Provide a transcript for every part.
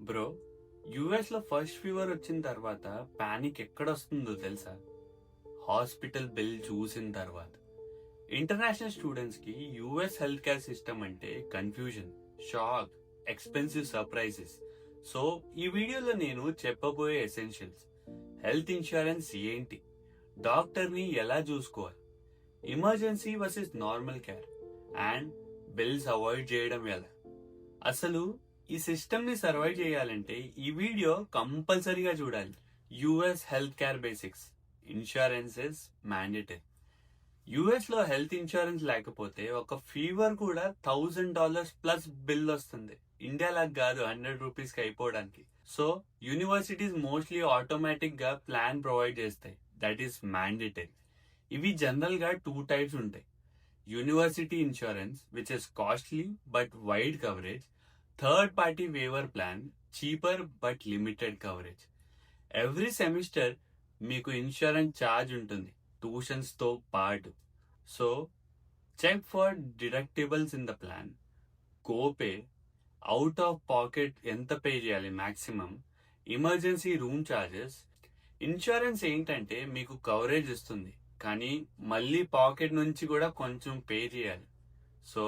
Bro, US లో first fever వచ్చిన తర్వాత పానిక్ ఎక్కడొస్తుందో తెలుసా? హాస్పిటల్ బిల్ చూసిన తర్వాత. ఇంటర్నేషనల్ స్టూడెంట్స్ కి యుఎస్ హెల్త్ కేర్ సిస్టమ్ అంటే confusion, shock, expensive surprises. So ఈ వీడియోలో నేను చెప్పబోయే ఎసెన్షియల్స్. హెల్త్ ఇన్సూరెన్స్ ఏంటి, డాక్టర్ ని ఎలా చూసుకోవాలి, emergency versus normal care, and bills avoid చేయడం ఎలా. అసలు ఈ సిస్టమ్ ని సర్వైవ్ చేయాలంటే ఈ వీడియో కంపల్సరీగా చూడాలి. US health care basics. Insurances mandatory. US లో హెల్త్ ఇన్సూరెన్స్ లేకపోతే ఒక ఫీవర్ కూడా $1000 ప్లస్ బిల్ వస్తుంది. ఇండియా లాగా కాదు, ₹100 కి అయిపోవడానికి. సో యూనివర్సిటీస్ మోస్ట్లీ ఆటోమేటిక్ గా ప్లాన్ ప్రొవైడ్ చేస్తాయి, దట్ ఈస్ మ్యాండేటరీ. ఇవి జనరల్ గా 2 టైప్స్ ఉంటాయి. University insurance, which is costly but wide coverage. Third party waiver plan, cheaper but limited coverage. Every semester మీకు ఇన్సూరెన్స్ ఛార్జ్ ఉంటుంది, tuitions తో పాటు. So check for deductibles in the plan, copay, out of pocket ఎంత pay చేయాలి maximum, emergency room charges. Insurance ఏంటంటే మీకు coverage ఇస్తుంది, కానీ మళ్ళీ పాకెట్ నుంచి కూడా కొంచెం పే చేయాలి. సో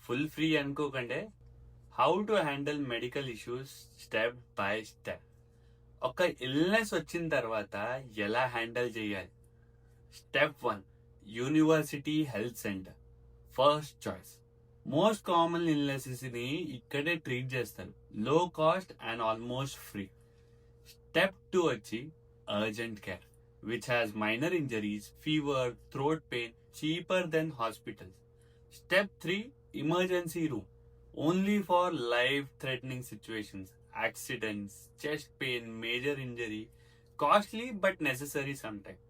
ఫుల్ ఫ్రీ అనుకోకండి. How to handle medical issues step by step. ఒక ఇల్నెస్ వచ్చిన తర్వాత ఎలా హ్యాండిల్ చేయాలి. Step 1, university health centre first choice. Most common illnesses ని ఇక్కడే ట్రీట్ చేస్తారు, low cost and almost free. Step 2 వచ్చి urgent care, which has minor injuries, fever, throat pain, cheaper then hospitals. Step 3, emergency room, only for life-threatening situations, accidents, chest pain, major injury, costly but necessary sometimes.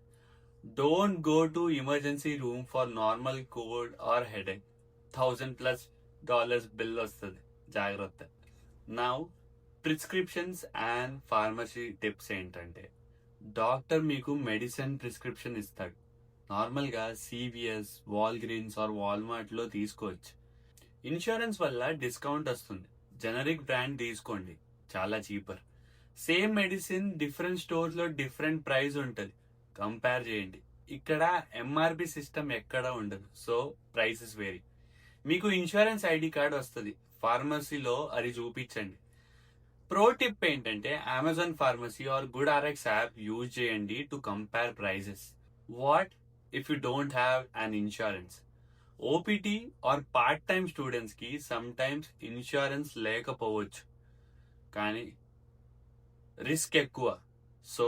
Don't go to emergency room for normal cold or headache. $1000+ bill వస్తుంది, జాగ్రత్త. Now, prescriptions and pharmacy tips ఏంటంటే, doctor మీకు medicine prescription ఇస్తాడు. Normal గా CVS, Walgreens are Walmart లో తీసుకోవచ్చు. Insurance వల్ల discount వస్తుంది, జనరిక్ బ్రాండ్ తీసుకోండి, చాలా cheaper. Same medicine different stores లో డిఫరెంట్ ప్రైస్ ఉంటుంది, కంపేర్ చేయండి. ఇక్కడ ఎంఆర్పి సిస్టమ్ ఎక్కడ ఉండదు, సో ప్రైసెస్ వేరీ. మీకు ఇన్సూరెన్స్ ఐడి కార్డ్ వస్తుంది, ఫార్మసీలో అది చూపించండి. ప్రో టిప్ ఏంటంటే, Amazon pharmacy or GoodRx app use చేయండి to compare prices. What if you don't have an insurance? OPT or part time students కి సమ్ టైమ్స్ ఇన్సూరెన్స్ లేకపోవచ్చు, కానీ రిస్క్ ఎక్కువ. So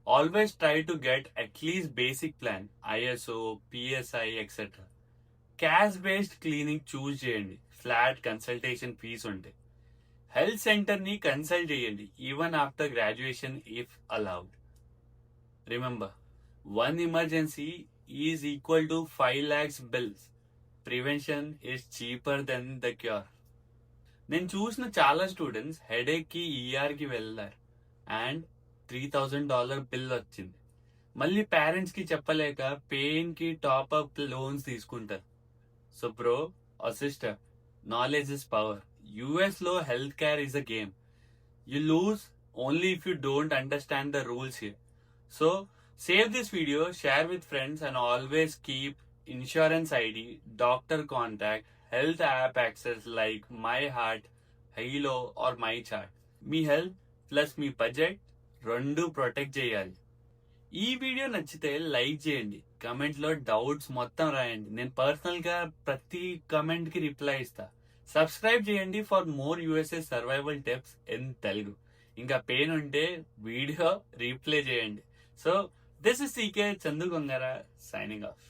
always try to get at least basic plan, ISO, PSI etcetera. Cash based clinic choose చేయండి, flat consultation fees ఉంటాయి. Health center ని consult చేయండి, even after graduation if allowed. Remember, 1 emergency is equal to 5 lakhs bills. Prevention is cheaper than the cure. నేను చూసిన చాలా students headache కి ER కి వెళ్ళారు అండ్ $3000 బిల్ వచ్చింది. మళ్ళీ పేరెంట్స్ కి చెప్పలేక పెయిన్ కి టాప్ అప్ లోన్స్ తీసుకుంటారు. So bro or sister, knowledge is power. US లో health care is a game. You lose only if you don't understand the rules here. So save this video, share with friends, and always keep insurance ID, doctor contact, health app access like My Heart, Hilo or My Chart. Me health plus me budget రెండు protect చేయాలి. ఈ video నచ్చితే like చేయండి, comment లో doubts మొత్తం రాయండి, నేను personal గా ప్రతి కమెంట్ కి రిప్లై ఇస్తా. సబ్స్క్రైబ్ చేయండి for more USA survival tips in Telugu. ఇంకా పెయిన్ ఉంటే వీడియో రీప్లే చేయండి. So this is CK Chandu Gongara signing off.